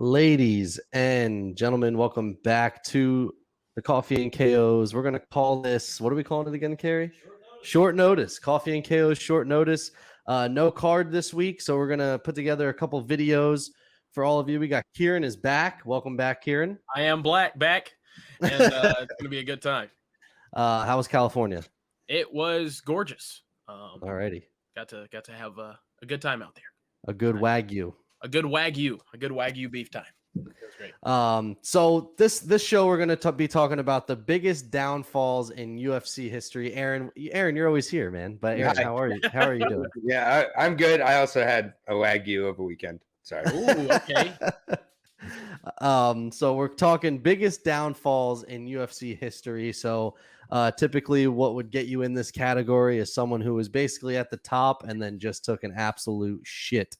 Ladies and gentlemen, welcome back to the Coffee and KOs. We're going to call this, what are we calling it again, Carrie? Short notice. Coffee and KOs, short notice. No card this week, so we're going to put together a couple videos for all of you. We got Kieran is back. Welcome back, Kieran. I am back, and it's going to be a good time. How was California? It was gorgeous. Alrighty. Got to have a good time out there. A good Wagyu. A good Wagyu beef time. It was great. So this show we're going to be talking about the biggest downfalls in UFC history. Aaron, you're always here, man. But Aaron, how are you? How are you doing? Yeah, I'm good. I also had a Wagyu over weekend. Sorry. Ooh, okay. So we're talking biggest downfalls in UFC history. So typically what would get you in this category is someone who was basically at the top and then just took an absolute shit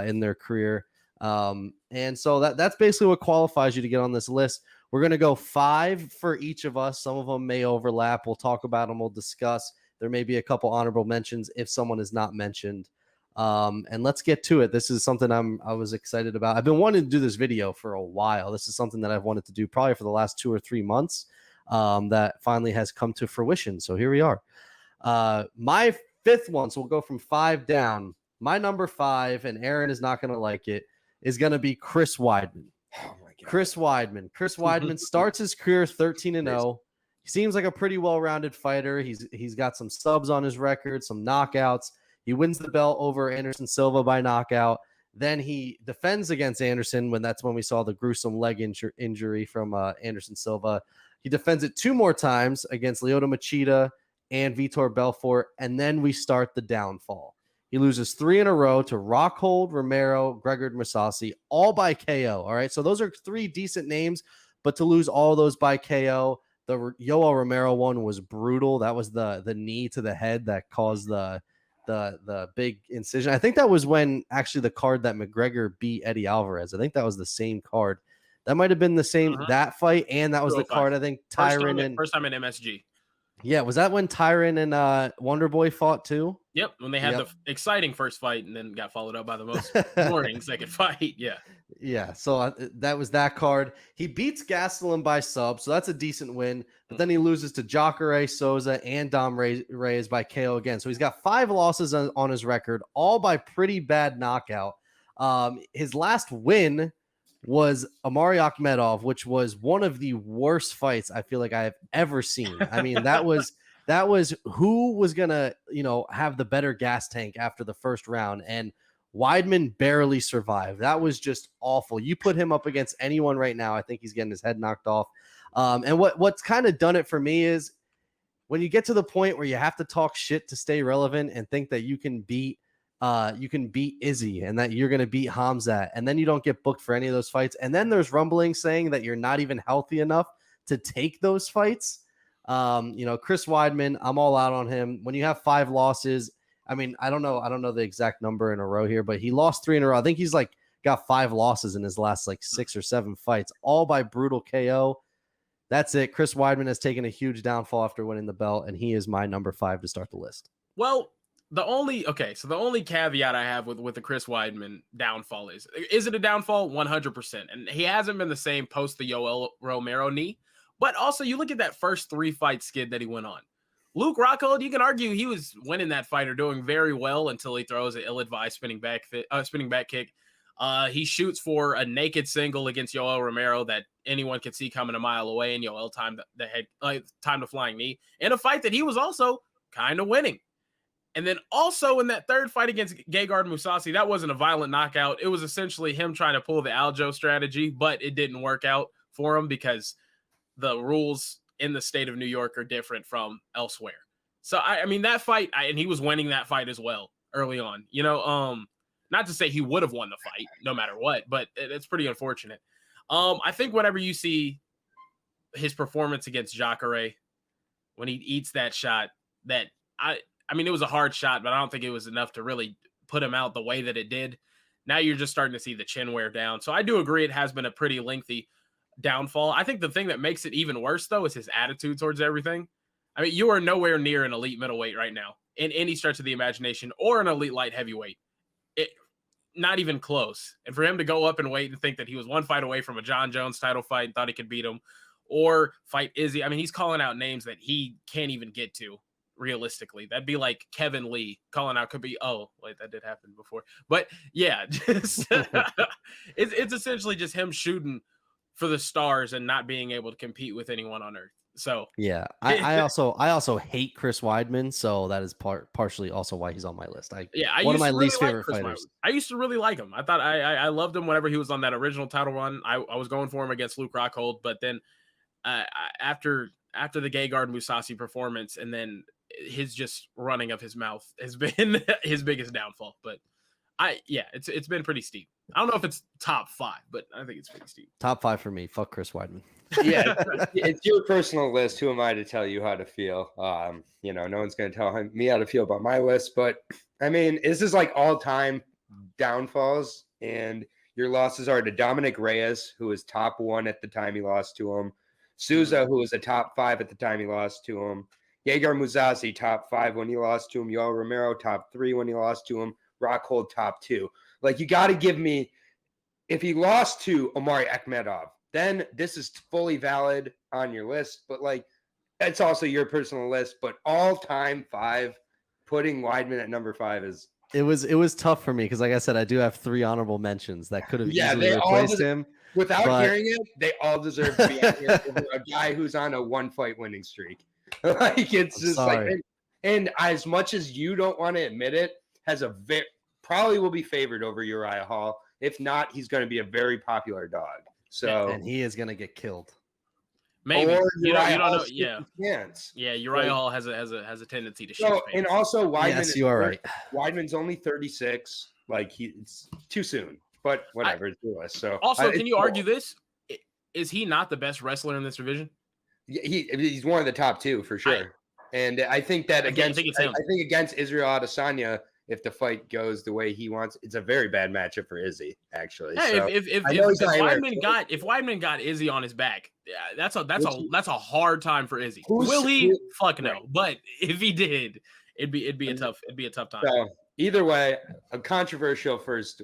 in their career. And so that's basically what qualifies you to get on this list. We're going to go 5 for each of us. Some of them may overlap. We'll talk about them. We'll discuss. There may be a couple honorable mentions if someone is not mentioned. And let's get to it. This is something I was excited about. I've been wanting to do this video for a while. This is something that I've wanted to do probably for the last 2 or 3 months, that finally has come to fruition. So here we are. My 5th one, so we'll go from 5 down. My number 5, and Aaron is not going to like it, is going to be Chris Weidman. Oh my God. Chris Weidman starts his career 13-0. He seems like a pretty well-rounded fighter. He's got some subs on his record, some knockouts. He wins the belt over Anderson Silva by knockout. Then he defends against Anderson that's when we saw the gruesome leg injury from Anderson Silva. He defends it 2 more times against Lyoto Machida and Vitor Belfort, and then we start the downfall. He loses 3 in a row to Rockhold, Romero, Gregor Mousasi, all by KO. All right, so those are 3 decent names, but to lose all those by KO, the Yoel Romero one was brutal. That was the knee to the head that caused the big incision. I think that was when actually the card that McGregor beat Eddie Alvarez. I think that was the same card. That might have been the same that fight, and that was the card I think Tyron first time in MSG. Yeah, was that when Tyron and Wonderboy fought too? Yep, when they had the exciting first fight and then got followed up by the most boring second fight. Yeah. So that was that card. He beats Gastelum by sub, so that's a decent win. But then he loses to Jacare Souza and Dom Reyes by KO again. So he's got 5 losses on his record, all by pretty bad knockout. His last win was Amari Akhmedov, which was one of the worst fights I feel like I have ever seen. I mean, that was who was gonna, have the better gas tank after the first round, and Weidman barely survived. That was just awful. You put him up against anyone right now, I think he's getting his head knocked off. And what's kind of done it for me is when you get to the point where you have to talk shit to stay relevant and think that you can beat Izzy and that you're going to beat Hamzat, and then you don't get booked for any of those fights. And then there's rumbling saying that you're not even healthy enough to take those fights. Chris Weidman, I'm all out on him. When you have 5 losses, I mean, I don't know the exact number in a row here, but he lost 3 in a row. I think he's got 5 losses in his last 6 or 7 fights, all by brutal KO. That's it. Chris Weidman has taken a huge downfall after winning the belt, and he is my number 5 to start the list. Well, the only caveat I have with the Chris Weidman downfall is it a downfall? 100%. And he hasn't been the same post the Yoel Romero knee. But also, you look at that first 3-fight skid that he went on. Luke Rockhold, you can argue he was winning that fight or doing very well until he throws an ill-advised spinning back kick. He shoots for a naked single against Yoel Romero that anyone could see coming a mile away, and Yoel timed the flying knee in a fight that he was also kind of winning. And then also in that 3rd fight against Gegard Mousasi, that wasn't a violent knockout. It was essentially him trying to pull the Aljo strategy, but it didn't work out for him because the rules in the state of New York are different from elsewhere. So, I mean, that fight, and he was winning that fight as well early on. Not to say he would have won the fight no matter what, but it's pretty unfortunate. I think whenever you see his performance against Jacare, when he eats that shot, I mean, it was a hard shot, but I don't think it was enough to really put him out the way that it did. Now you're just starting to see the chin wear down. So I do agree it has been a pretty lengthy downfall. I think the thing that makes it even worse, though, is his attitude towards everything. I mean, you are nowhere near an elite middleweight right now in any stretch of the imagination or an elite light heavyweight. not even close. And for him to go up and wait and think that he was one fight away from a John Jones title fight and thought he could beat him, or fight Izzy. I mean, he's calling out names that he can't even get to realistically. That'd be like Kevin Lee calling out could be, oh, wait, that did happen before. But yeah, just it's essentially just him shooting for the stars and not being able to compete with anyone on earth. So yeah, I also hate Chris Weidman, so that is partially also why he's on my list. One of my least favorite fighters. I used to really like him. I thought I loved him whenever he was on that original title run. I was going for him against Luke Rockhold, but then after the Gegard Mousasi performance, and then his just running of his mouth has been his biggest downfall. But it's been pretty steep. I don't know if it's top 5, but I think it's pretty steep. Top 5 for me. Fuck Chris Weidman. Yeah, it's your personal list. Who am I to tell you how to feel? No one's going to tell me how to feel about my list. But I mean, this is like all-time downfalls, and your losses are to Dominic Reyes, who was top 1 at the time he lost to him. Souza, who was a top 5 at the time he lost to him. Gegard Mousasi, top 5 when he lost to him. Yoel Romero, top 3 when he lost to him. Rockhold, top 2. Like, you got to give me, if he lost to Omari Akhmedov, then this is fully valid on your list. But, like, it's also your personal list. But all-time 5, putting Weidman at number 5 is. It was tough for me because, like I said, I do have 3 honorable mentions that could have easily replaced him. Without hearing it, they all deserve to be out here over a guy who's on a 1-fight winning streak. Like, it's just sorry. Like, and as much as you don't want to admit it, has a probably will be favored over Uriah Hall. If not, he's going to be a very popular dog. So and he is going to get killed. Maybe you don't know. Yeah, Uriah Hall has a tendency to shoot. And also, Weidman. Yes, you are right. Weidman's only 36. Like, it's too soon. But whatever, it's yours. So also, can you argue this? Is he not the best wrestler in this division? He's one of the top 2 for sure. And I think that I think against Israel Adesanya, if the fight goes the way he wants, it's a very bad matchup for Izzy, actually. Yeah, so if Weidman got Izzy on his back, that's a hard time for Izzy. Will he? Fuck no. But if he did, it'd be a tough time. So, either way, a controversial first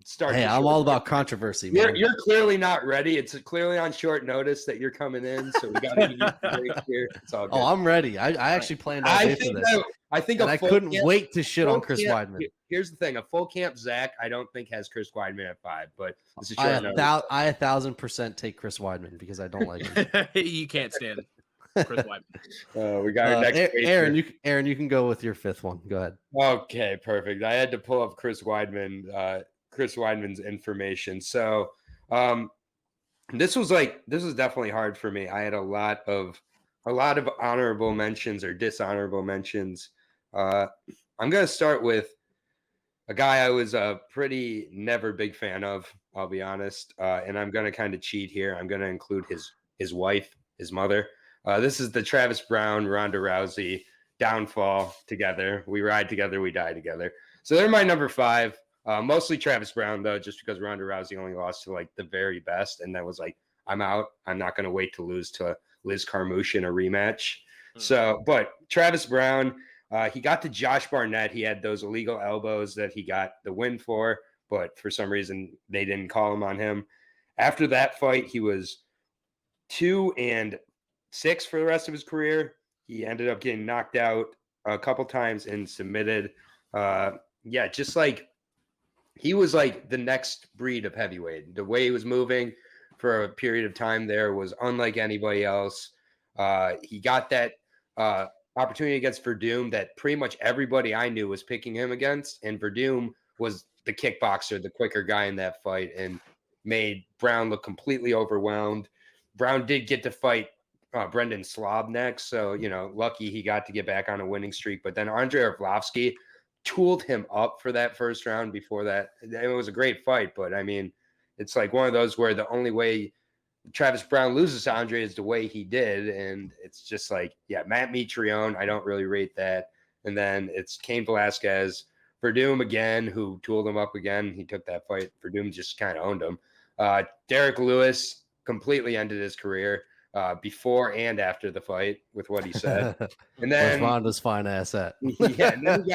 start. Hey, I'm all about controversy, man. You're clearly not ready. It's clearly on short notice that you're coming in, so we got to give you the break here. It's all good. Oh, I'm ready. I actually planned all day for this. I think I couldn't wait to shit on Chris Weidman. Here's the thing: a full camp Zach, I don't think has Chris Weidman at 5, but it's a short notice. I 1,000% take Chris Weidman because I don't like him. You can't stand Chris Weidman. We got our next. Aaron, you can go with your 5th one. Go ahead. Okay, perfect. I had to pull up Chris Weidman's information. So, this was definitely hard for me. I had a lot of honorable mentions or dishonorable mentions. I'm gonna start with a guy I was a pretty never big fan of. I'll be honest, and I'm gonna kind of cheat here. I'm gonna include his wife, his mother. This is the Travis Brown, Ronda Rousey downfall together. We ride together, we die together. So they're my number 5. Mostly Travis Brown, though, just because Ronda Rousey only lost to, like, the very best. And that was like, I'm out. I'm not going to wait to lose to Liz Carmouche in a rematch. So, but Travis Brown, he got to Josh Barnett. He had those illegal elbows that he got the win for, but for some reason they didn't call him on him. After that fight, he was 2-6 for the rest of his career. He ended up getting knocked out a couple times and submitted. Just like he was like the next breed of heavyweight. The way he was moving for a period of time there was unlike anybody else. He got that opportunity against Verdum that pretty much everybody I knew was picking him against, and Verdum was the kickboxer, the quicker guy in that fight, and made Brown look completely overwhelmed. Brown did get to fight Brendan Slob next, so lucky he got to get back on a winning streak. But then Andrei Arlovsky tooled him up for that first round. Before that, it was a great fight, but I mean, it's like one of those where the only way Travis Brown loses to Andre is the way he did, and it's just like, Matt Mitrione, I don't really rate that. And then it's Cain Velasquez, Verdum again, who tooled him up again. He took that fight. Verdum just kind of owned him. Derek Lewis completely ended his career before and after the fight with what he said. And then Ronda's fine ass at. And then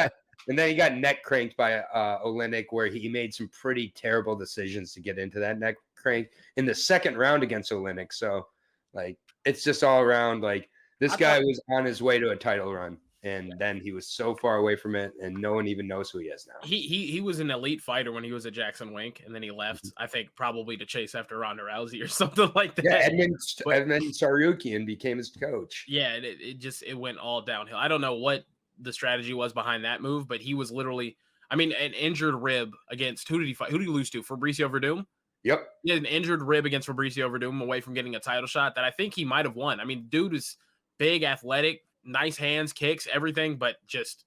And then he got neck cranked by Oleinik, where he made some pretty terrible decisions to get into that neck crank in the second round against Oleinik. So, like, it's just all around, like, this guy was on his way to a title run, and then he was so far away from it, and no one even knows who he is now. He was an elite fighter when he was at Jackson Wink, and then he left, I think, probably to chase after Ronda Rousey or something like that. Yeah, Edmund Sarukian became his coach. Yeah, it went all downhill. I don't know what the strategy was behind that move, but he was literally, I mean, an injured rib against, who did he fight? Who did he lose to? Fabricio Verdum? Yep. He had an injured rib against Fabricio Verdum away from getting a title shot that I think he might have won. I mean, dude is big, athletic, nice hands, kicks, everything, but just,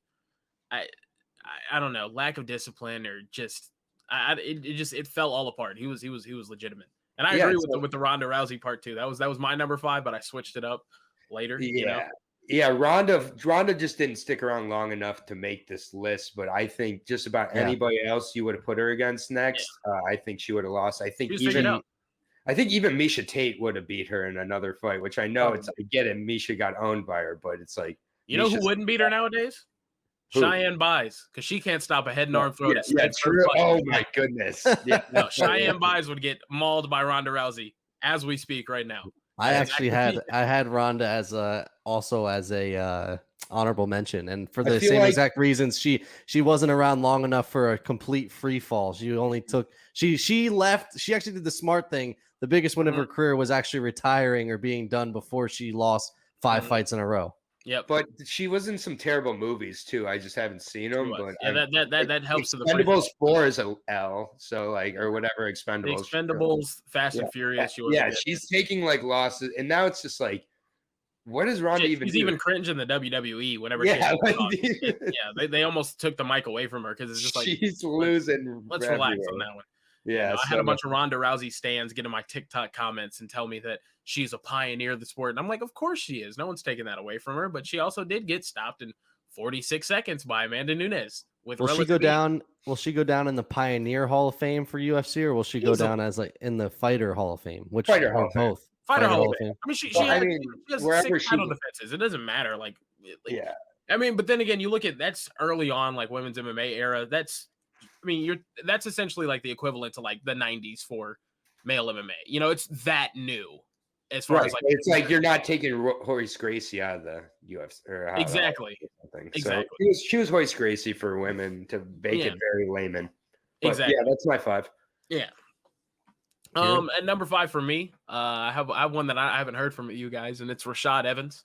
I don't know, lack of discipline, or just, it fell all apart. He was legitimate. And I agree with the Ronda Rousey part too. That was my number 5, but I switched it up later. Yeah. You know? Yeah, Ronda just didn't stick around long enough to make this list, but I think just about anybody else you would have put her against next, I think she would have lost. I think even Misha Tate would have beat her in another fight, which I know I get it. Misha got owned by her, but it's like, you know who wouldn't beat her nowadays? Who? Cheyenne Buys, because she can't stop a head and arm throw. Yeah, true. Oh my goodness. Yeah, no, Cheyenne Buys would get mauled by Ronda Rousey as we speak right now. I had Ronda as also as a honorable mention, and for the same exact reasons. She wasn't around long enough for a complete free fall. She only took she left. She actually did the smart thing. The biggest win of her career was actually retiring or being done before she lost 5 fights in a row. Yep. But she was in some terrible movies too. I just haven't seen them. But that helps. Expendables 4 is a L, so like, or whatever. Expendables. Expendables, Fast and Furious. She's taking like losses, and now it's just like, what is Ronda even? She's even cringe in the WWE whenever. They almost took the mic away from her because it's just like she's losing. Let's relax on that one. Yeah, I had a bunch of Ronda Rousey stands get in my TikTok comments and tell me that she's a pioneer of the sport. And I'm like, of course she is. No one's taking that away from her. But she also did get stopped in 46 seconds by Amanda Nunes. Will she go down in the Pioneer Hall of Fame for UFC, or will she go down as like in the Fighter Hall of Fame? Which Fighter Hall of Fame. Both. Fighter Hall of Fame. I mean, she has wherever 6 title defenses. It doesn't matter. Like, I mean, but then again, you look at that's early on, like women's MMA era. That's essentially like the equivalent to like the 90s for male MMA. You know, it's that new as far as like it's like you're not taking Royce Gracie out of the UFC or exactly. So she was Royce Gracie for women to make it very layman. But exactly. Yeah, that's my 5. Yeah. At number 5 for me, I have one that I haven't heard from you guys, and it's Rashad Evans.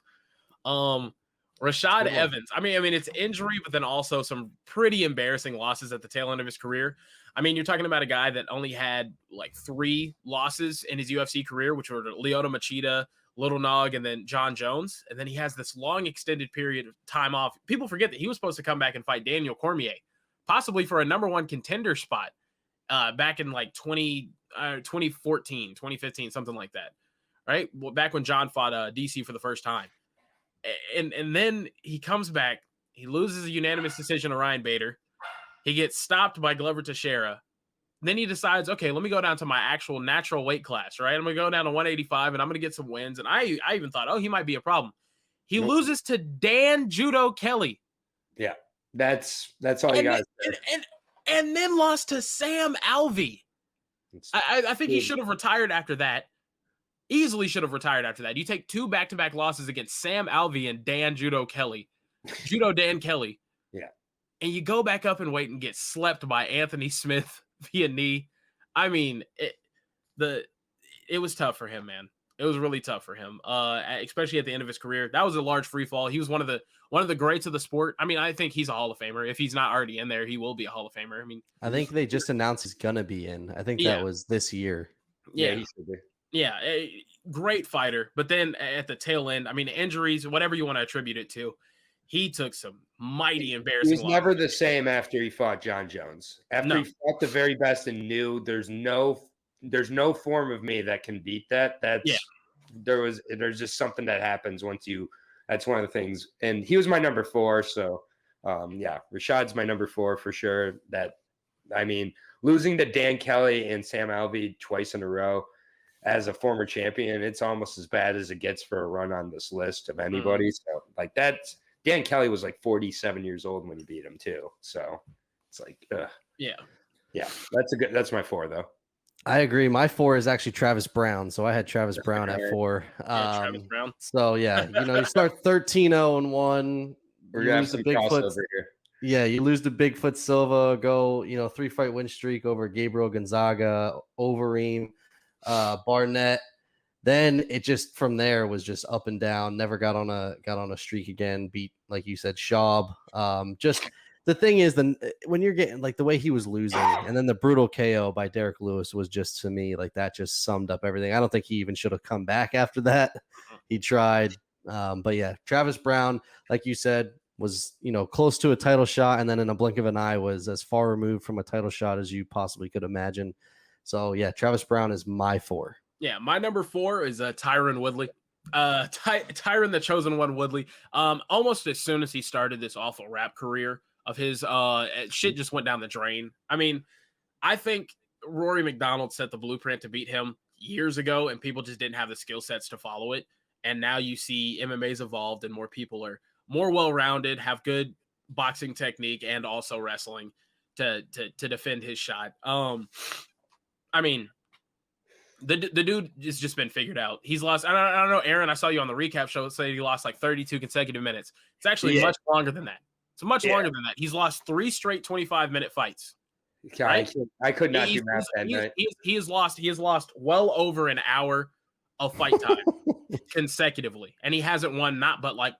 Rashad Evans. I mean, it's injury, but then also some pretty embarrassing losses at the tail end of his career. I mean, you're talking about a guy that only had like 3 losses in his UFC career, which were Lyoto Machida, Little Nog, and then John Jones. And then he has this long extended period of time off. People forget that he was supposed to come back and fight Daniel Cormier, possibly for a number 1 contender spot back in like 2014, 2015, something like that. Right? Well, back when John fought DC for the first time. And then he comes back. He loses a unanimous decision to Ryan Bader. He gets stopped by Glover Teixeira. Then he decides, okay, let me go down to my actual natural weight class, right? I'm going to go down to 185, and I'm going to get some wins. And I even thought, he might be a problem. He loses to Dan Judo Kelly. Yeah, that's all you guys. And then lost to Sam Alvey. I think he should have retired after that. Easily should have retired after that. You take 2 back-to-back losses against Sam Alvey and Dan Judo Kelly. Judo Dan Kelly. Yeah. And you go back up and wait and get slept by Anthony Smith via knee. I mean, it was tough for him, man. It was really tough for him, especially at the end of his career. That was a large free fall. He was one of the greats of the sport. I mean, I think he's a Hall of Famer. If he's not already in there, he will be a Hall of Famer. I mean, I think they just announced he's gonna be in. I think that was this year. Yeah, he should be. Yeah, a great fighter. But then at the tail end, I mean, injuries, whatever you want to attribute it to, he took some mighty embarrassing. He was never the same after he fought John Jones. After he fought the very best and knew there's no form of me that can beat that. There's just something that happens once you. That's one of the things. And he was my number 4. So Rashad's my number 4 for sure. Losing to Dan Kelly and Sam Alvey twice in a row as a former champion, it's almost as bad as it gets for a run on this list of anybody. So like that's Dan Kelly was like 47 years old when he beat him too. So it's like, Yeah. That's my 4 though. I agree. My 4 is actually Travis Brown. So I had Travis Brown at 4. Travis Brown. So yeah, you start 13-0-1. We're gonna have some crossover here. Yeah, you lose to Bigfoot Silva, go, 3-fight win streak over Gabriel Gonzaga, Overeem, Barnett. Then it just from there was just up and down. Never got on a streak again. Beat, like you said, Schaub. Just the thing is, when you're getting like the way he was losing, and then the brutal KO by Derek Lewis was just, to me, like that just summed up everything. I don't think he even should have come back after that. He tried, but yeah, Travis Brown, like you said, was close to a title shot, and then in a blink of an eye was as far removed from a title shot as you possibly could imagine. So yeah, Travis Brown is my 4. Yeah, my number 4 is Tyron Woodley. Tyron, the chosen one, Woodley. Almost as soon as he started this awful rap career of his, shit just went down the drain. I mean, I think Rory McDonald set the blueprint to beat him years ago, and people just didn't have the skill sets to follow it. And now you see MMA's evolved, and more people are more well-rounded, have good boxing technique, and also wrestling to defend his shot. I mean, the dude has just been figured out. He's lost. I don't know, Aaron. I saw you on the recap show say he lost like 32 consecutive minutes. It's actually much longer than that. It's much longer than that. He's lost 3 straight 25-minute fights. Right? I could not do math that night. He has lost well over an hour of fight time consecutively, and he hasn't won not but like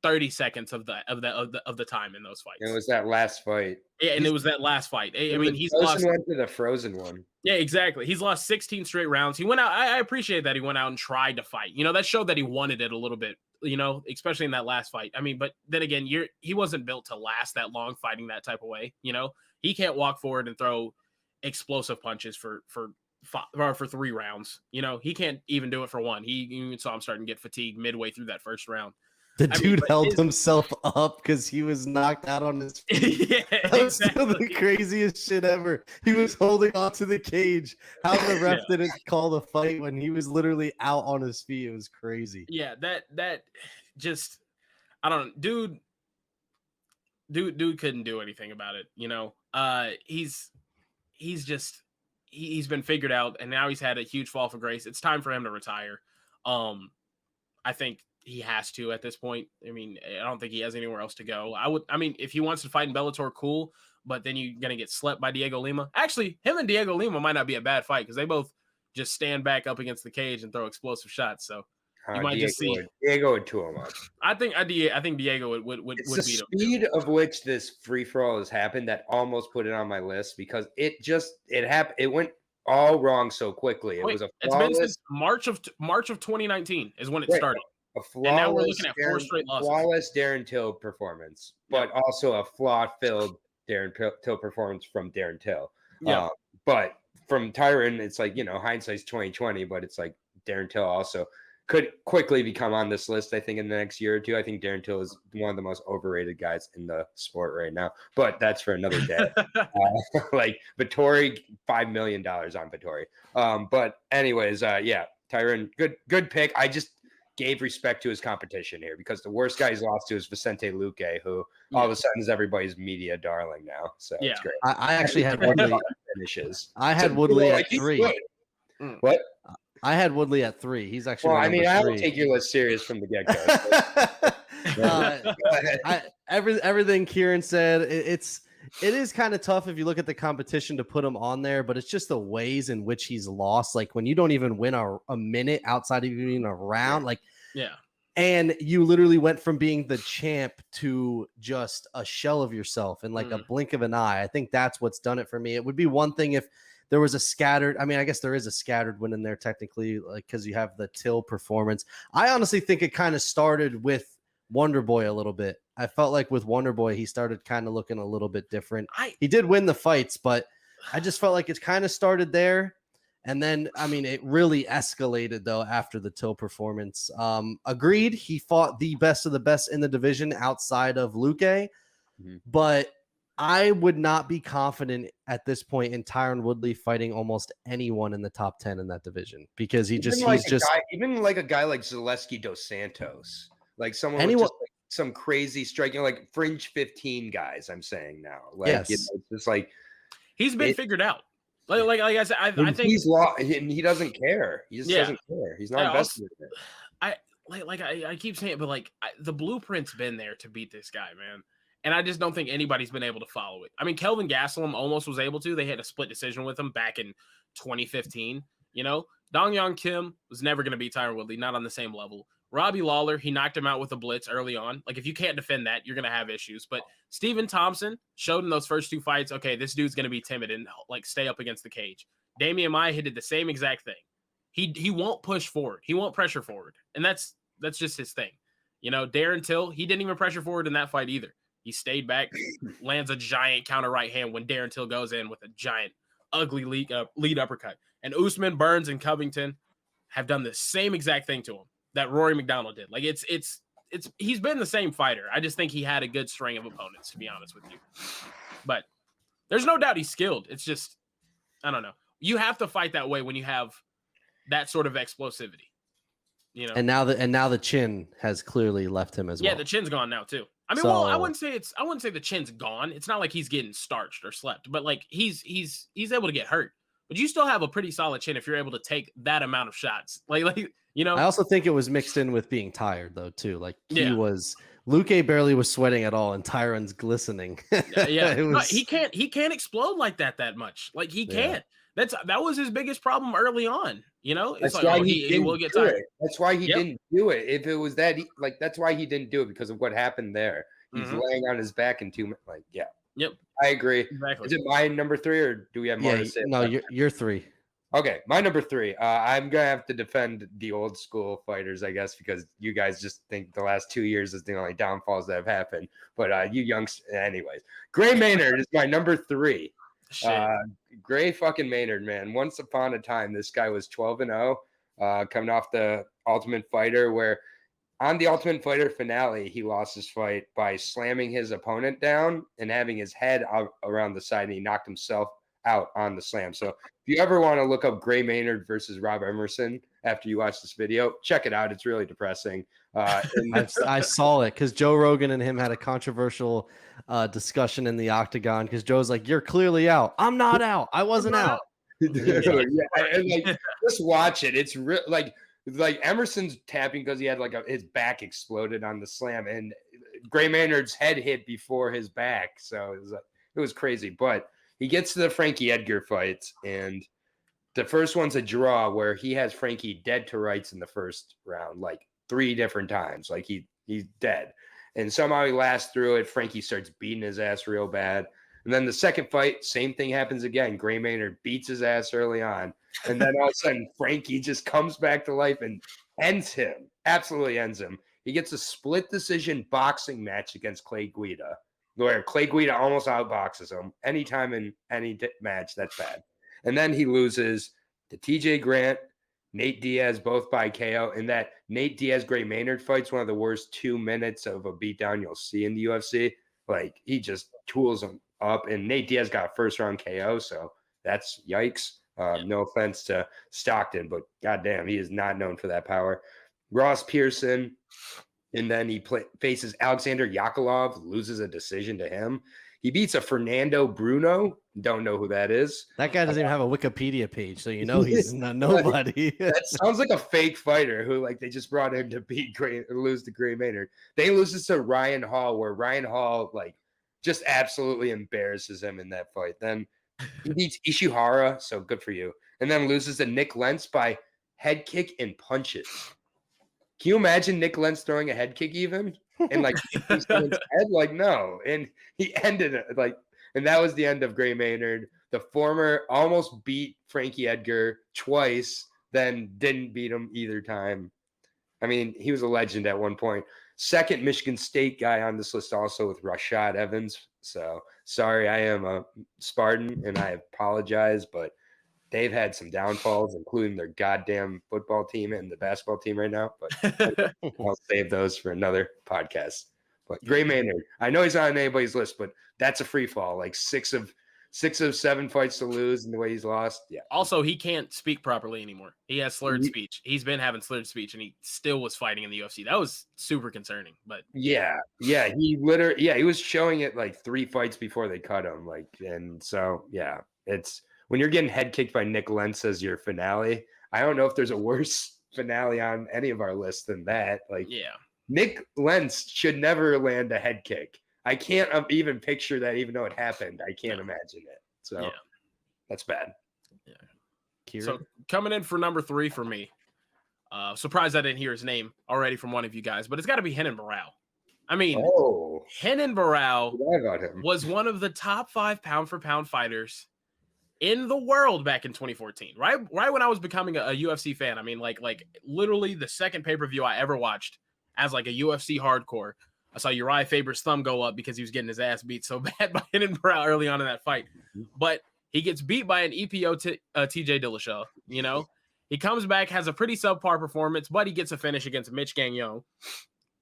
30 seconds of the time in those fights. It was that last fight. Yeah, and it was that last fight. I mean, he's lost. Went to the Frozen one. Yeah, exactly. He's lost 16 straight rounds. He went out. I appreciate that he went out and tried to fight. That showed that he wanted it a little bit. Especially in that last fight. I mean, but then again, he wasn't built to last that long fighting that type of way. He can't walk forward and throw explosive punches for 3 rounds. He can't even do it for 1. You saw him starting to get fatigued midway through that first round. The dude held himself up because he was knocked out on his feet. Yeah, that was still the craziest shit ever. He was holding onto the cage. How the ref didn't call the fight when he was literally out on his feet. It was crazy. Yeah, that just, I don't know. Dude couldn't do anything about it. He's been figured out, and now he's had a huge fall from grace. It's time for him to retire. I think he has to at this point. I mean, I don't think he has anywhere else to go. If he wants to fight in Bellator, cool, but then you're going to get slept by Diego Lima. Actually, him and Diego Lima might not be a bad fight because they both just stand back up against the cage and throw explosive shots. So you might just see Diego would tool him up. I think Diego would beat him. The speed of which this free for all has happened that almost put it on my list because it happened. It went all wrong so quickly. It's been since March of 2019 is when it started. A flawless, and now we're looking at 4 straight losses. Flawless Darren Till performance, but also a flaw-filled Darren Till performance from Darren Till. Yeah. But from Tyron, it's like, hindsight's 2020, but it's like Darren Till also could quickly become on this list, I think, in the next year or two. I think Darren Till is one of the most overrated guys in the sport right now, but that's for another day. Like Vettori, $5 million on Vettori. But anyways, Tyron, good pick. I just gave respect to his competition here because the worst guy he's lost to is Vicente Luque, who all of a sudden is everybody's media darling now. So it's great. I actually had Woodley finishes. I had Woodley at 3. What? I had Woodley at 3. He's actually. Well, I will take your list serious from the get-go. Everything Kieran said, it is kind of tough if you look at the competition to put him on there, but it's just the ways in which he's lost. Like when you don't even win a minute outside of even a round, and you literally went from being the champ to just a shell of yourself in like a blink of an eye. I think that's what's done it for me. It would be one thing if there was a scattered, I guess there is a scattered win in there technically, like because you have the Till performance. I honestly think it kind of started with Wonder Boy a little bit. I felt like with Wonder Boy, he started kind of looking a little bit different. He did win the fights, but I just felt like it kind of started there. And then, it really escalated though after the Till performance. Agreed. He fought the best of the best in the division outside of Luque, but I would not be confident at this point in Tyron Woodley fighting almost anyone in the top 10 in that division because even like a guy like Zaleski dos Santos, like someone with just like some crazy striking, like fringe 15 guys. I'm saying now, like Yes. it's just like he's been figured out. Like I said, I think he's lost, and he doesn't care. He just doesn't care. He's not invested in it. I keep saying it, but the blueprint's been there to beat this guy, man. And I just don't think anybody's been able to follow it. I mean, Kelvin Gastelum almost was able to. They had a split decision with him back in 2015. You know, Dong Yong Kim was never going to beat Tyron Woodley, not on the same level. Robbie Lawler, he knocked him out with a blitz early on. Like, if you can't defend that, you're going to have issues. But Stephen Thompson showed in those first 2 fights, okay, this dude's going to be timid and like stay up against the cage. Damian Maia, he did the same exact thing. He won't push forward. He won't pressure forward. And that's just his thing. You know, Darren Till, he didn't even pressure forward in that fight either. He stayed back, lands a giant counter right hand when Darren Till goes in with a giant, ugly lead uppercut. And Usman, Burns, and Covington have done the same exact thing to him that Rory McDonald did. Like he's been the same fighter. I just think he had a good string of opponents, to be honest with you. But there's no doubt he's skilled. It's just, I don't know. You have to fight that way when you have that sort of explosivity. You know. And now the chin has clearly left him as well. Yeah, the chin's gone now too. I mean, I wouldn't say the chin's gone. It's not like he's getting starched or slept, but like he's able to get hurt. But you still have a pretty solid chin if you're able to take that amount of shots. Like you know. I also think it was mixed in with being tired though too. Like Luque barely was sweating at all, and Tyron's glistening. He can't explode like that much. Like he can't. That was his biggest problem early on. You know, it's that's why he will get tired. That's why he didn't do it. If it was that, that's why he didn't do it, because of what happened there. He's laying on his back in 2 minutes. Like, Yep. I agree. Exactly. Is it my number 3, or do we have more to say? No, you're 3. Okay, my number 3. I'm gonna have to defend the old school fighters, I guess, because you guys just think the last 2 years is the only downfalls that have happened. But you youngsters, anyways. Gray Maynard is my number 3. Gray fucking Maynard, man. Once upon a time, this guy was 12-0, coming off the Ultimate Fighter, where on the Ultimate Fighter finale, he lost his fight by slamming his opponent down and having his head out around the side, and he knocked himself out on the slam. So if you ever want to look up Gray Maynard versus Rob Emerson after you watch this video, check it out. It's really depressing. I saw it because Joe Rogan and him had a controversial discussion in the octagon, because Joe's like, "You're clearly out." I'm not out. I wasn't out. And like, just watch it. It's real. Like Emerson's tapping because he had his back exploded on the slam, and Gray Maynard's head hit before his back. So it was crazy. But he gets to the Frankie Edgar fights, and the first one's a draw where he has Frankie dead to rights in the first round, like 3 different times. Like he's dead. And somehow he lasts through it. Frankie starts beating his ass real bad. And then the second fight, same thing happens again. Gray Maynard beats his ass early on. And then all of a sudden, Frankie just comes back to life and ends him. Absolutely ends him. He gets a split decision boxing match against Clay Guida, where Clay Guida almost outboxes him. Anytime in any match, that's bad. And then he loses to TJ Grant, Nate Diaz, both by KO. And that Nate Diaz-Gray Maynard fight's one of the worst 2 minutes of a beatdown you'll see in the UFC. Like, he just tools him up. And Nate Diaz got a first-round KO, so that's yikes. No offense to Stockton, but goddamn, he is not known for that power. Ross Pearson, and then he faces Alexander Yakovlev, loses a decision to him. He beats a Fernando Bruno. Don't know who that is. That guy doesn't even have a Wikipedia page, so you know he's not nobody. That sounds like a fake fighter who they just brought in to lose to Gray Maynard. Then he loses to Ryan Hall, where Ryan Hall just absolutely embarrasses him in that fight. Then he beats Ishihara, so good for you. And then loses to Nick Lentz by head kick and punches. Can you imagine Nick Lentz throwing a head kick even? And his head? No. And he ended it and that was the end of Gray Maynard. The former almost beat Frankie Edgar twice, then didn't beat him either time. I mean, he was a legend at one point. Second Michigan State guy on this list, also with Rashad Evans. So sorry, I am a Spartan and I apologize, but they've had some downfalls, including their goddamn football team and the basketball team right now. But I'll save those for another podcast. But Gray Maynard, I know he's not on anybody's list, but that's a free fall. 6 of 6 of 7 fights to lose, and the way he's lost. Yeah. Also, he can't speak properly anymore. He has slurred speech. He's been having slurred speech, and he still was fighting in the UFC. That was super concerning. But yeah, he was showing it like 3 fights before they cut him. Like, and so yeah, it's when you're getting head kicked by Nick Lentz as your finale. I don't know if there's a worse finale on any of our lists than that. Like, yeah, Nick Lentz should never land a head kick. I can't even picture that, even though it happened. I can't imagine it. So that's bad. Yeah. Kieran? So coming in for number 3 for me. Surprised I didn't hear his name already from one of you guys, but it's got to be Renan Barão. I mean, Renan Barão was one of the top 5 pound for pound fighters in the world back in 2014. Right when I was becoming a UFC fan. I mean, like literally the second pay-per-view I ever watched as like a UFC hardcore. I saw Uriah Faber's thumb go up because he was getting his ass beat so bad by Renan Barão early on in that fight. But he gets beat by an EPO TJ Dillashaw, you know? He comes back, has a pretty subpar performance, but he gets a finish against Mitch Gagnon.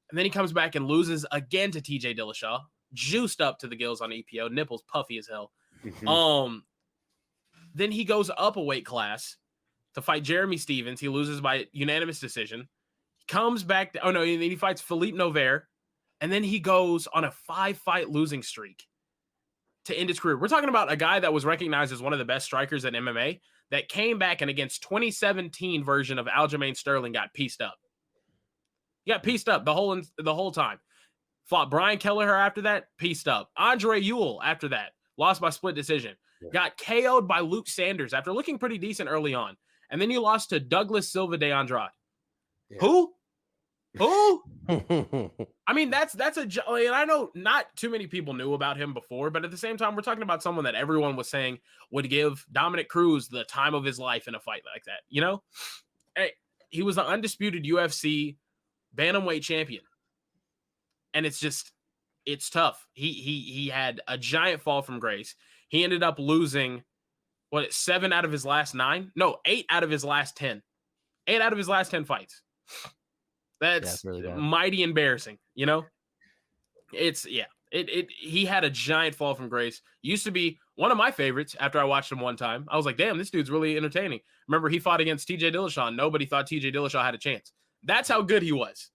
And then he comes back and loses again to TJ Dillashaw, juiced up to the gills on EPO, nipples puffy as hell. Then he goes up a weight class to fight Jeremy Stevens. He loses by unanimous decision. He comes back. He fights Philippe Novaire. And then he goes on a 5-fight losing streak to end his career. We're talking about a guy that was recognized as one of the best strikers in MMA that came back and against 2017 version of Aljamain Sterling got pieced up. He got pieced up the whole time. Fought Brian Kelleher after that, pieced up. Andre Ewell after that, lost by split decision. Got KO'd by Luke Sanders after looking pretty decent early on. And then you lost to Douglas Silva de Andrade. Yeah. Who? I mean, that's and I know not too many people knew about him before, but at the same time, we're talking about someone that everyone was saying would give Dominic Cruz the time of his life in a fight like that. You know, hey, he was the undisputed UFC bantamweight champion, and it's tough. He had a giant fall from grace. He ended up losing 7 out of his last 9? No, 8 out of his last 10. 8 out of his last 10 fights. That's really mighty embarrassing, you know? He had a giant fall from grace. Used to be one of my favorites after I watched him one time. I was like, damn, this dude's really entertaining. Remember, he fought against TJ Dillashaw. Nobody thought TJ Dillashaw had a chance. That's how good he was.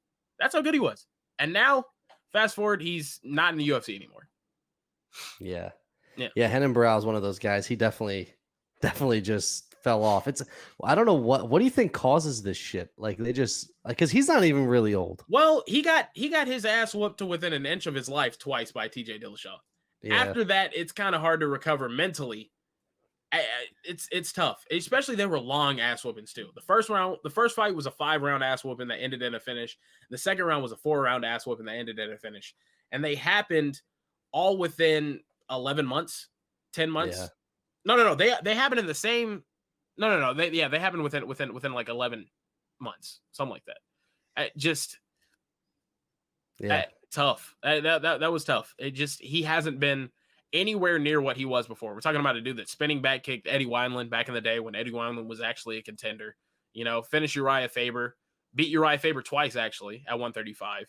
And now, fast forward, he's not in the UFC anymore. Yeah. Renan Barão is one of those guys. He definitely just fell off. I don't know what do you think causes this shit? Like they just because he's not even really old. Well, he got his ass whooped to within an inch of his life twice by TJ Dillashaw. Yeah. After that, it's kind of hard to recover mentally. It's tough, especially they were long ass whoopings too. The first fight was a 5-round ass whooping that ended in a finish. The second round was a 4-round ass whooping that ended in a finish, and they happened all within 11 months, 10 months. Yeah. No. They happened in the same. No. They happened within like 11 months, something like that. Tough. That was tough. He hasn't been anywhere near what he was before. We're talking about a dude that spinning back kicked Eddie Wineland back in the day when Eddie Wineland was actually a contender. You know, finished Uriah Faber, beat Uriah Faber twice actually at 135.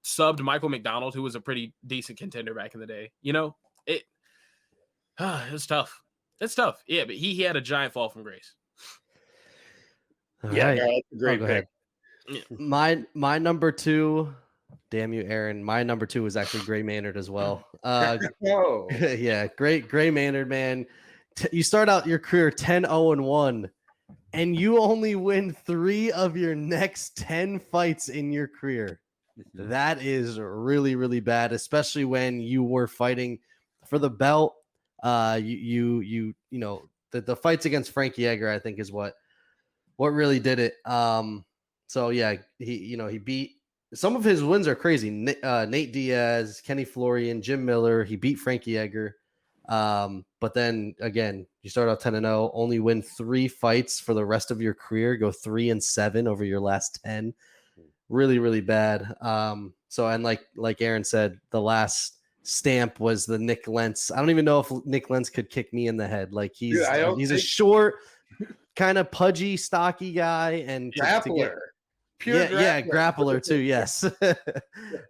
Subbed Michael Mcdonald, who was a pretty decent contender back in the day. You know, it was tough. It's tough. Yeah, but he had a giant fall from grace. All yeah, right. That's a great pick. Yeah. My number 2, damn you, Aaron. My number 2 was actually Gray Maynard as well. Yeah, Gray Maynard, man. You start out your career 10-0-1, and you only win 3 of your next 10 fights in your career. That is really, really bad, especially when you were fighting for the belt. You know, the fights against Frankie Edgar, I think, is what really did it. So yeah, he beat some of his wins are crazy. Nate Diaz, Kenny Florian, Jim Miller. He beat Frankie Edgar. But then again, you start out 10-0, only win 3 fights for the rest of your career, go 3-7 over your last 10. Really, really bad. So, and like Aaron said, the last stamp was the Nick Lentz. I don't even know if Nick Lentz could kick me in the head. Like he's a short, kind of pudgy, stocky guy, and grappler. Grappler too. Yes,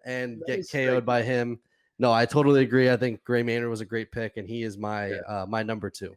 and get KO'd by him. No, I totally agree. I think Gray Maynard was a great pick, and he is my my number 2.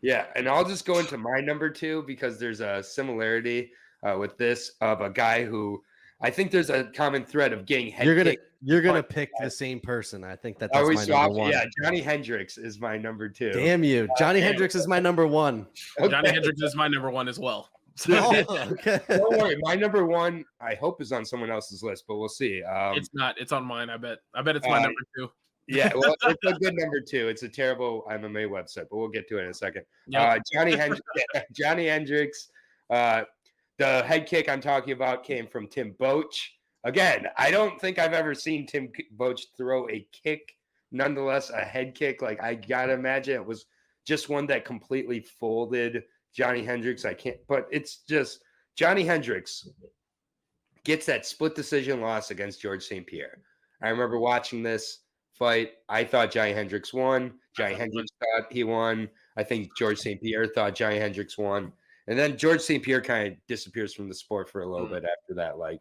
Yeah, and I'll just go into my number 2 because there's a similarity with this of a guy who I think there's a common thread of getting head kicked. You're gonna pick the same person. I think that's my number 1. Yeah, Johnny Hendricks is my number 2. Damn you, Johnny Hendricks is my number 1. Okay. Johnny Hendricks is my number 1 as well. Okay. Don't worry, my number 1 I hope is on someone else's list, but we'll see. It's not. It's on mine. I bet it's my number 2. Yeah, well, it's a good number 2. It's a terrible MMA website, but we'll get to it in a second. Yep. Johnny Hendricks. The head kick I'm talking about came from Tim Boetsch. Again, I don't think I've ever seen Tim Boetsch throw a kick, nonetheless a head kick. Like, I gotta imagine it was just one that completely folded Johnny Hendricks. I can't, but it's just Johnny Hendricks gets that split decision loss against George St. Pierre. I remember watching this fight. I thought Johnny Hendricks won. Johnny Hendricks thought he won. I think George St. Pierre thought Johnny Hendricks won. And then George St. Pierre kind of disappears from the sport for a little bit after that. Like,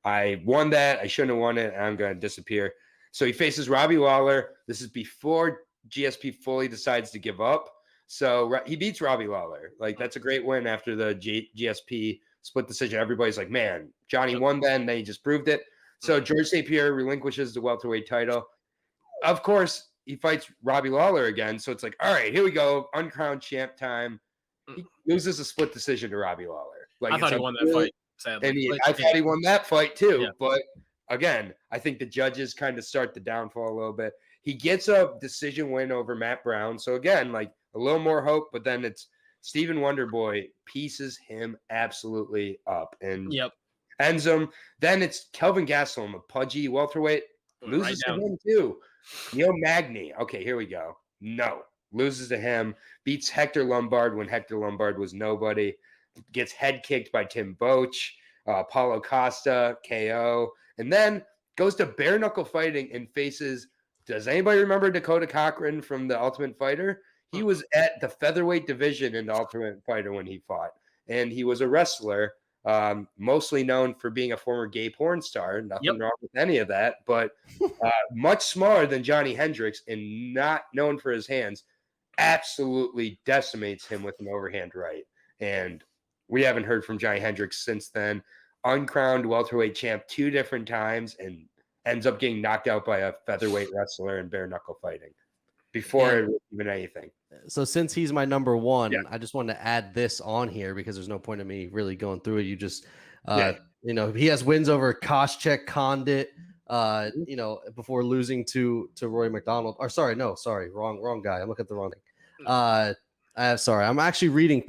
I won that. I shouldn't have won it. And I'm going to disappear. So he faces Robbie Lawler. This is before GSP fully decides to give up. So he beats Robbie Lawler. Like, that's a great win after the GSP split decision. Everybody's like, man, Johnny won then. Then he just proved it. So George St. Pierre relinquishes the welterweight title. Of course, he fights Robbie Lawler again. So it's like, all right, here we go. Uncrowned champ time. He loses a split decision to Robbie Lawler. Like, I thought he won that fight, sadly. And I thought he won that fight too. Yeah. But again, I think the judges kind of start the downfall a little bit. He gets a decision win over Matt Brown. So again, like a little more hope, but then it's Stephen Wonderboy pieces him absolutely up and ends him. Then it's Kelvin Gastelum, a pudgy welterweight, loses to him too. Neil Magny. Okay, here we go. No. Loses to him, beats Hector Lombard when Hector Lombard was nobody, gets head kicked by Tim Boetsch, Paulo Costa, KO, and then goes to bare knuckle fighting and faces, does anybody remember Dakota Cochran from The Ultimate Fighter? He was at the featherweight division in The Ultimate Fighter when he fought, and he was a wrestler, mostly known for being a former gay porn star. Nothing wrong with any of that, but much smaller than Johnny Hendricks and not known for his hands. Absolutely decimates him with an overhand right. And we haven't heard from Johnny Hendricks since then. Uncrowned welterweight champ 2 different times and ends up getting knocked out by a featherweight wrestler in bare knuckle fighting before it was even anything. So since he's my number 1, I just wanted to add this on here because there's no point in me really going through it. You just, you know, he has wins over Koscheck, Condit, you know, before losing to Roy McDonald. Or wrong guy. I'm looking at the wrong thing. Sorry, I'm actually reading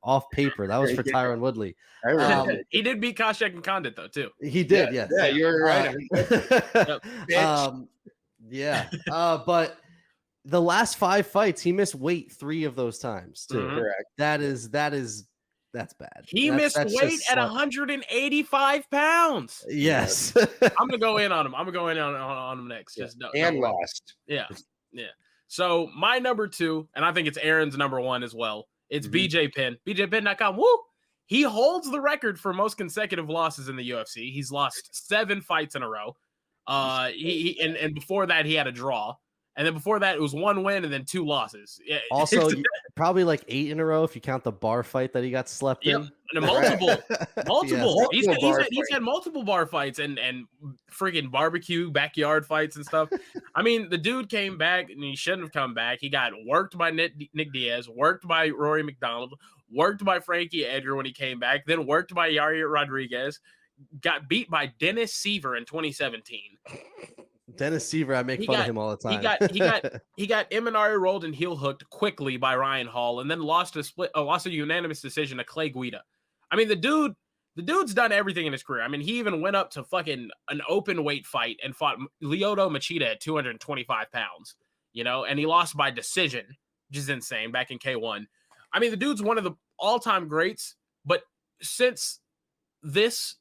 off paper. That was for Tyron Woodley. He did beat Koscheck and Condit though too. He did, yes. Yeah, you're right. But the last 5 fights, he missed weight 3 of those times too. Mm-hmm. Correct. That's bad. He missed weight at 185 pounds. Yes. I'm gonna go in on him. I'm gonna go in on him next. Just lost. Yeah. So my number 2, and I think it's Aaron's number 1 as well. It's BJ Penn. BJPenn.com. Woo! He holds the record for most consecutive losses in the UFC. He's lost 7 fights in a row. And before that he had a draw. And then before that, it was 1 win and then 2 losses. Yeah. Also, probably like 8 in a row if you count the bar fight that he got slept in. And multiple. Yes. He's had multiple bar fights and freaking barbecue backyard fights and stuff. I mean, the dude came back and he shouldn't have come back. He got worked by Nick Diaz, worked by Rory McDonald, worked by Frankie Edgar when he came back, then worked by Yair Rodriguez, got beat by Dennis Seaver in 2017. Dennis Seaver, I make fun of him all the time. He got Imanari rolled and heel hooked quickly by Ryan Hall, and then lost a unanimous decision to Clay Guida. I mean, the dude's done everything in his career. I mean, he even went up to fucking an open weight fight and fought Lyoto Machida at 225 pounds, you know, and he lost by decision, which is insane, back in K1. I mean, the dude's one of the all-time greats, but since this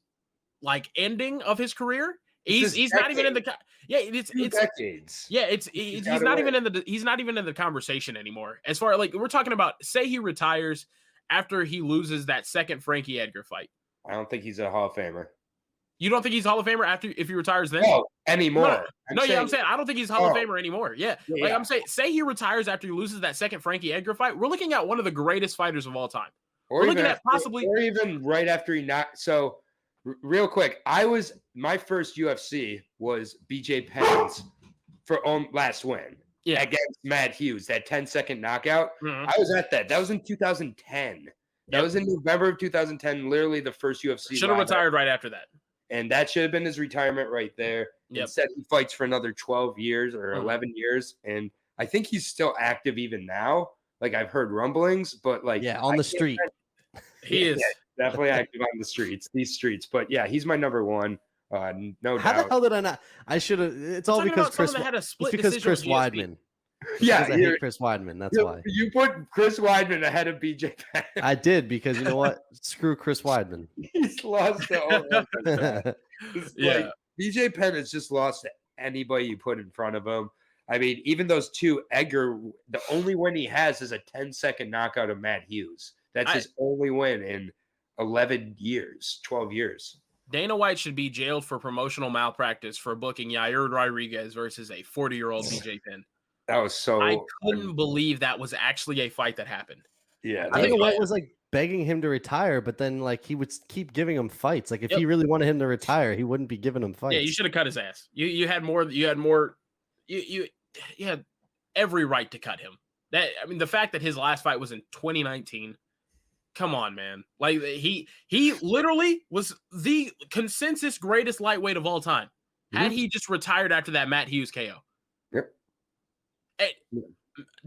like ending of his career, he's not even in the it's decades. Yeah, he's not even in the conversation anymore. As far like we're talking about, say he retires after he loses that second Frankie Edgar fight. I don't think he's a Hall of Famer. You don't think he's Hall of Famer after if he retires then? No, anymore. I'm saying I don't think he's Hall of Famer anymore. Yeah. Like yeah. I'm saying, say he retires after he loses that second Frankie Edgar fight. We're looking at one of the greatest fighters of all time. Or We're even looking at possibly, or even right after he knocked. So real quick, my first UFC was BJ Penn's last win against Matt Hughes, that 10-second knockout. Mhm. I was at that. That was in 2010. That was in November of 2010, literally the first UFC. Should have retired right after that. And that should have been his retirement right there. Yep. Instead, he fights for another 12 years or 11 years. And I think he's still active even now. Like, I've heard rumblings, but like... Yeah, on the street. He is. Yeah, definitely active on the streets, these streets. But yeah, he's my number one. No How doubt. the hell did I not? I should have. It's all because Chris. It's because Chris Weidman. Yeah, I hate Chris Weidman. That's why. You put Chris Weidman ahead of BJ Penn. I did because you know what? Screw Chris Weidman. He's lost to all. Like, BJ Penn has just lost to anybody you put in front of him. I mean, even those two, Edgar, the only win he has is a 10-second knockout of Matt Hughes. That's his only win in 11 years, 12 years. Dana White should be jailed for promotional malpractice for booking Yair Rodriguez versus a 40-year-old BJ Penn. That was so... I couldn't believe that was actually a fight that happened. Yeah. Dana White was like begging him to retire, but then like he would keep giving him fights. Like if he really wanted him to retire, he wouldn't be giving him fights. Yeah, you should have cut his ass. You had every right to cut him. The fact that his last fight was in 2019. Come on, man. Like he literally was the consensus greatest lightweight of all time. Had he just retired after that Matt Hughes KO. Yep.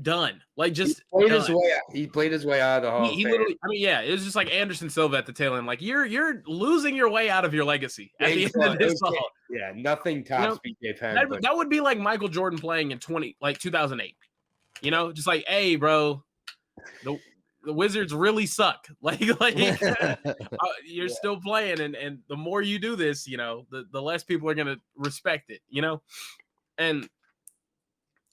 Done. Like just he played his way out of the Hall of Fame. Literally, it was just like Anderson Silva at the tail end. Like you're losing your way out of your legacy at the end of this all. Yeah, nothing tops BJ Penn. That would be like Michael Jordan playing in 2008. Just like, hey, bro, the Wizards really suck. You're still playing, and the more you do this, the less people are gonna respect it. And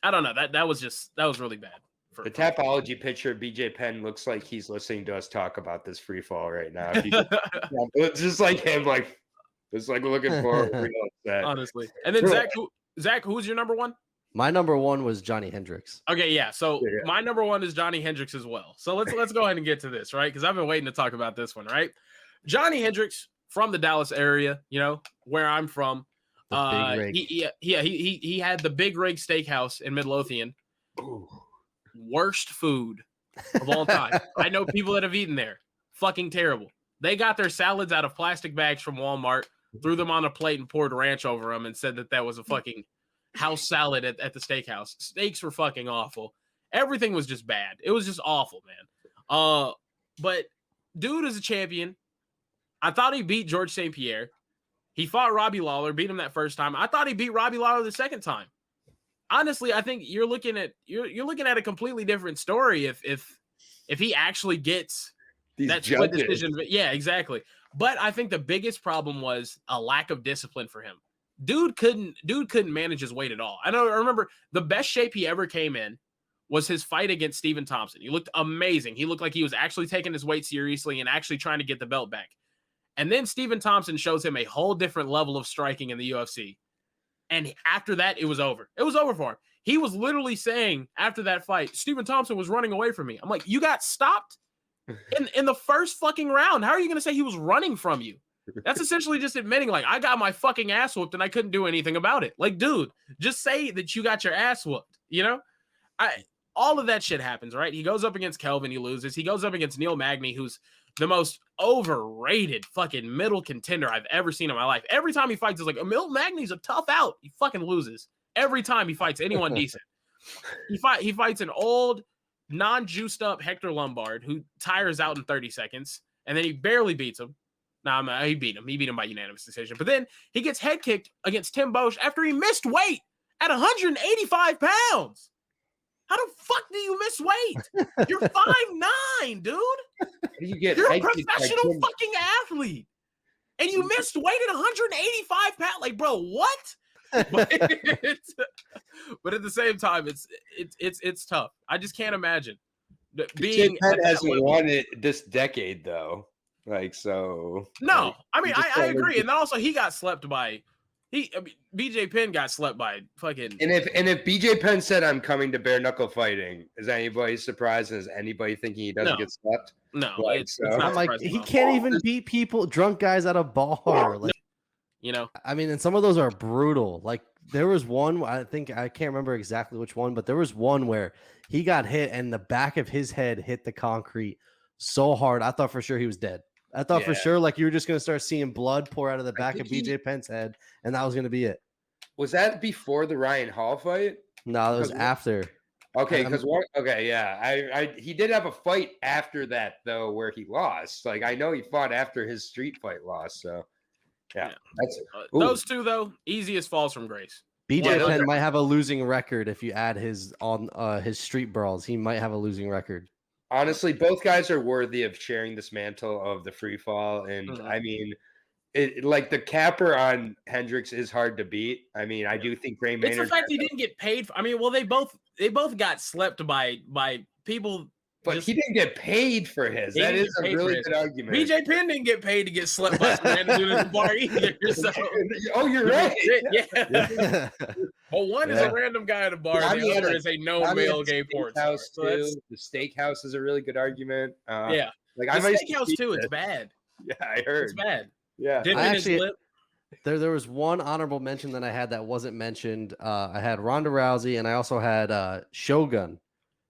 I don't know. That was really bad. The Tapology picture of BJ Penn looks like he's listening to us talk about this free fall right now. It's just like him, it's like looking forward. Honestly. And then Zach, who's your number one? My number one was Johnny Hendricks. Okay, yeah. So my number one is Johnny Hendricks as well. So let's go ahead and get to this, right? Because I've been waiting to talk about this one, right? Johnny Hendricks from the Dallas area, where I'm from. He had the Big Rig Steakhouse in Midlothian. Ooh. Worst food of all time. I know people that have eaten there. Fucking terrible. They got their salads out of plastic bags from Walmart, threw them on a plate and poured ranch over them and said that was a fucking house salad at the steakhouse. Steaks were fucking awful. Everything was just bad. It was just awful, man. But dude is a champion. I thought he beat George St. Pierre. He fought Robbie Lawler, beat him that first time. I thought he beat Robbie Lawler the second time. Honestly, I think you're looking at a completely different story if he actually gets that split decision. Yeah, exactly. But I think the biggest problem was a lack of discipline for him. Dude couldn't manage his weight at all. I remember the best shape he ever came in was his fight against Stephen Thompson. He looked amazing. He looked like he was actually taking his weight seriously and actually trying to get the belt back. And then Stephen Thompson shows him a whole different level of striking in the UFC. And after that, it was over. It was over for him. He was literally saying after that fight, Stephen Thompson was running away from me. I'm like, you got stopped in the first fucking round. How are you going to say he was running from you? That's essentially just admitting, like, I got my fucking ass whooped and I couldn't do anything about it. Like, dude, just say that you got your ass whooped, all of that shit happens, right? He goes up against Kelvin, he loses. He goes up against Neil Magny, who's the most overrated fucking middle contender I've ever seen in my life. Every time he fights, it's like, Neil Magny's a tough out. He fucking loses. Every time he fights anyone decent. He fights an old, non-juiced up Hector Lombard who tires out in 30 seconds, and then he barely beats him. He beat him. He beat him by unanimous decision. But then he gets head kicked against Tim Bosch after he missed weight at 185 pounds. How the fuck do you miss weight? You're 5'9", dude. You're a professional fucking athlete. And you missed weight at 185 pounds. Like, bro, what? But at the same time, it's tough. I just can't imagine being. Penn hasn't won it this decade, though. Like, so. No, like, I mean, just I don't agree. look- And then also he got slept by BJ Penn got slept by fucking. And if BJ Penn said I'm coming to bare knuckle fighting, is anybody surprised? Is anybody thinking he doesn't No. get slept? No, Like, it's so- not I'm like, surprising he at all. can't even beat people, drunk guys at a bar. Like, You know, I mean, and some of those are brutal. Like there was one, I think I can't remember exactly which one, but there was one where he got hit and the back of his head hit the concrete so hard. I thought for sure he was dead. I thought for Yeah. sure like you were just gonna start seeing blood pour out of the back of think BJ Penn's head, and that was gonna be it. Was that before the Ryan Hall fight? No, that was Because- after. Okay, I'm- because yeah, he did have a fight after that though, where he lost. Like I know he fought after his street fight loss. So yeah. That's Ooh. those two though, easiest falls from grace. BJ Yeah, those Penn are- might have a losing record if you add his street brawls. He might have a losing record. honestly, both guys are worthy of sharing this mantle of the free fall. And Mhm. I mean, it like the capper on Hendricks is hard to beat. I mean, I do think Gray It's the Maynard, fact he didn't get paid. I mean, well, they both got slept by people. but just- he didn't get paid for his. He That didn't is get a paid for really his. good argument. BJ Penn didn't get paid to get slept by some random dude in the bar either. So, Oh, you're right. yeah. Yeah. Well, one is Yeah. a random guy at a bar. Johnny The had other a- is a known Johnny had male the gay porn star. Steakhouse So that's, too. The steakhouse is a really good argument. yeah. Like The I might steakhouse too. It's bad. Yeah, I It's heard. bad. Yeah. Dipping I his actually- lip. There was one honorable mention that I had that wasn't mentioned. I had Ronda Rousey, and I also had Shogun.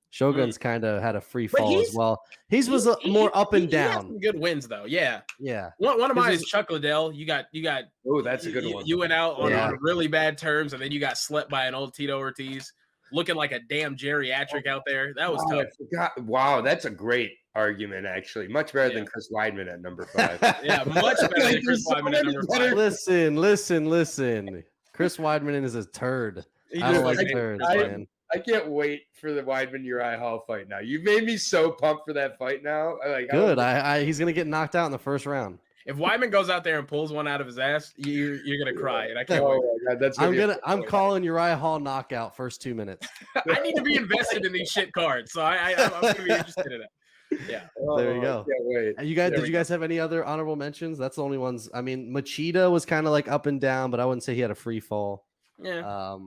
Shogun's kind of had a free But fall as he's- well. His was more up and He has down. some good wins though. Yeah. Yeah. One of mine His is Chuck Liddell. You got. Oh, that's a good one. You went out on, Yeah. on really bad terms, and then you got slept by an old Tito Ortiz, looking like a damn geriatric out there. That was Wow, tough. I forgot. Wow, that's a great argument, actually. Much better than Yeah. Chris Weidman at number 5. Yeah, much better Like, than Chris there's so Weidman at many number better- 5. Listen. Chris Weidman is a turd. He I don't just like like turds, I- man. I can't wait for the Weidman Uriah Hall fight now. You made me so pumped for that fight now. Good. He's gonna get knocked out in the first round. If Weidman goes out there and pulls one out of his ass, you're gonna cry, and I can't wait. Oh my god, that's gonna I'm calling Uriah Hall knockout first 2 minutes. I need to be invested in these shit cards, so I'm gonna be interested in it. Yeah. There you go. Can't wait. You guys, There did we you guys have any other honorable mentions? That's the only ones. I mean, Machida was kind of like up and down, but I wouldn't say he had a free fall. Yeah.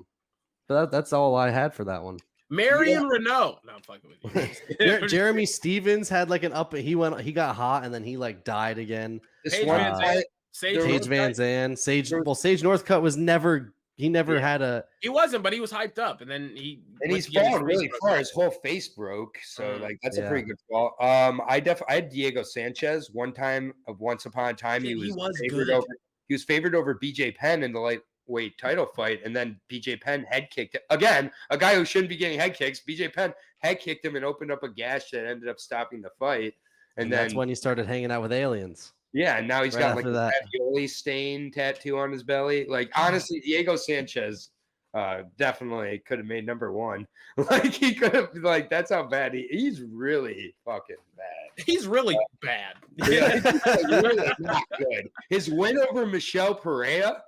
But that's all I had for that one. Marion Renault. No, I'm fucking with you. Jeremy Stevens had like an up. He got hot and then he like died again. This Paige one, Van Zandt. Sage Paige Northcutt. Van Zandt, Sage. Well, Sage Northcutt was never. He never Yeah. had a. He wasn't, but he was hyped up, and then he and went he's to get his fallen face really broken. far. His whole face broke, so Mm. like that's Yeah. a pretty good fall. I had Diego Sanchez one time. Once upon a time, Dude, he was favored good. over. He was favored over BJ Penn in the lightweight title fight, and then BJ Penn head kicked it again. A guy who shouldn't be getting head kicks. BJ Penn head kicked him and opened up a gash that ended up stopping the fight. And then that's when he started hanging out with aliens. yeah, and now he's Right got like after a that. ravioli stain tattoo on his belly. Like honestly, Diego Sanchez definitely could have made number 1. Like he could have that's how bad he's really fucking bad. He's really bad. Yeah, he's really not good. His win over Michelle Pereira.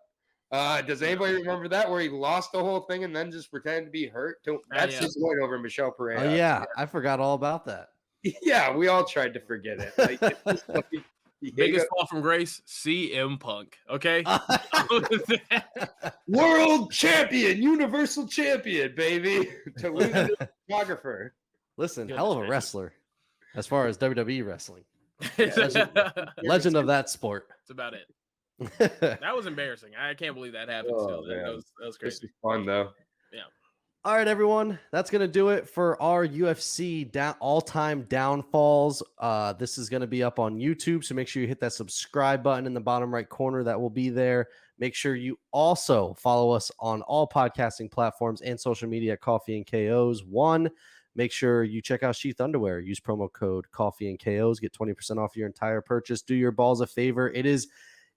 Does anybody remember that where he lost the whole thing and then just pretended to be hurt? That's yeah. his win over Michelle Pereira. Oh yeah, I forgot all about that. Yeah, we all tried to forget it. Like, it's just like, Biggest fall from grace, CM Punk. Okay. world champion, universal champion, baby. To lose to the photographer. Listen, Goodness hell of a gracious. wrestler as far as WWE wrestling. That's Legend of that sport. about it. That was embarrassing. I can't believe that happened. Oh, Still, that man. was This crazy. is fun though. All right, everyone. That's going to do it for our UFC all-time downfalls. This is going to be up on YouTube, so make sure you hit that subscribe button in the bottom right corner. That will be there. Make sure you also follow us on all podcasting platforms and social media at Coffee N KOs 1. Make sure you check out Sheath Underwear. Use promo code Coffee N KOs. Get 20% off your entire purchase. Do your balls a favor. It is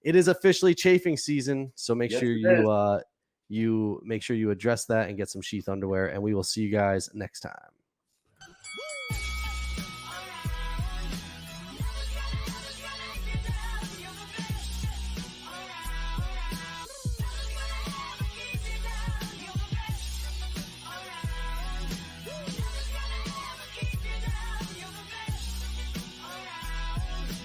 officially chafing season, so make Yes, sure it you make sure you address that and get some Sheath Underwear, and we will see you guys next time.